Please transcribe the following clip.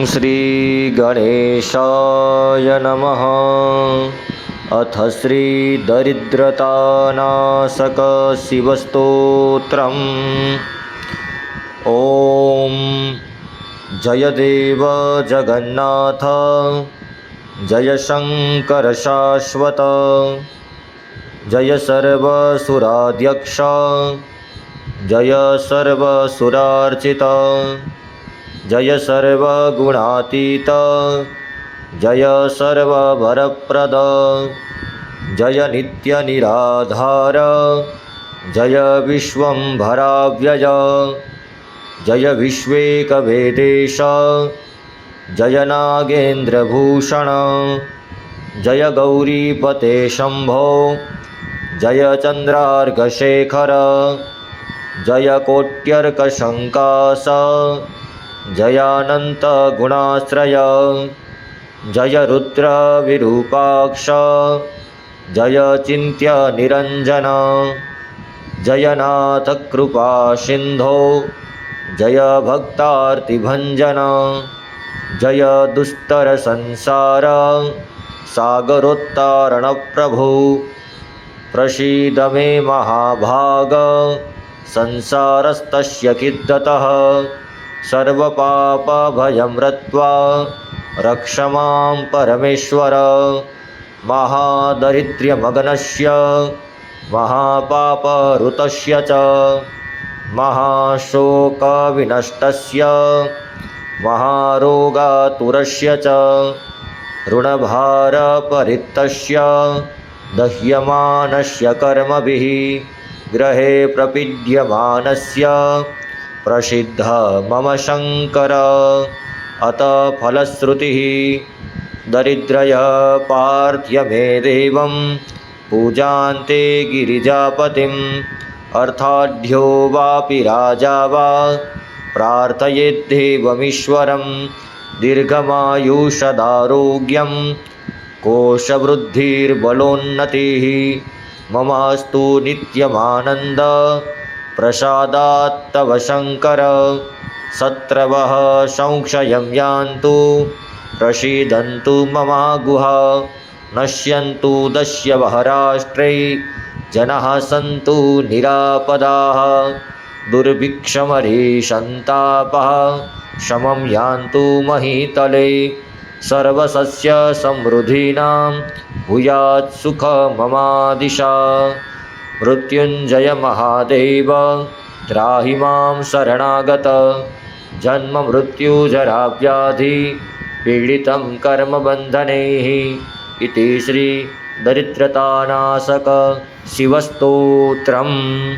श्री गणेशाय नमः। अथ श्री दरिद्रतानाशक शिवस्तोत्रम्। ओम जय देव जगन्नाथ, जय शंकर शाश्वत, जय सर्वसुराध्यक्ष, जय सर्वसुरार्चित, जय सर्वगुणातीत, जय सर्ववरप्रद, जय नित्य निराधार, जय विश्वंभराव्यय, जय विश्वेकवेदेश, जय नागेन्द्रभूषण, जय गौरीपते शंभो, जय चंद्रार्कशेखर, जय कोट्यर्कशंकास, जयानंत गुणाश्रय, जय रुद्र विरूपाक्ष, जय चिन्त्य निरंजन, जय नाथ कृपा सिंधो, जय भक्तार्तिभंजन, जय दुस्तर संसार सागरोत्तारण प्रभु, प्रसीद मे महाभाग, संसारस्तस्य किद्दतः, सर्वपापभयं रत्वा रक्ष मां परमेश्वर, महादरिद्र्यमग्नस्य महापापऋतस्य च, महाशोकविनष्टस्य महारोगातुरस्य च, ऋणभारपरितस्य दह्यमानस्य कर्मभिः ग्रहे प्रपीड्यमानस्य प्रसिद्ध मम शंकर। अत फलश्रुतिः दरिद्रय पार्थ्य मे देवं पूजान्ते गिरिजापतिम्, अर्थाढ्यो वापि राजा वा प्रार्थयेद्देवमीश्वरं, दीर्घमायुषदारोग्यं कोशवृद्धिर्बलोन्नतिः, ममास्तु नित्यमानन्द प्रसादात् तव शंकर। शत्रवः संशयं यान्तु प्रसीदन्तु ममागुहा, नश्यन्तु दस्यवः राष्ट्रे जनाः सन्तु निरापदाः, दुर्भिक्षमरीसन्तापः शमं यान्तु महीतले, सर्वसस्य समृद्धीनां भूयात् सुख ममादिशा। मृत्युंजय महादेव त्राहि मां शरणागत, जन्म मृत्यु जरा व्याधि पीडितं कर्मबन्धनैः। इति श्री दरिद्रतानाशक शिवस्तोत्रम्।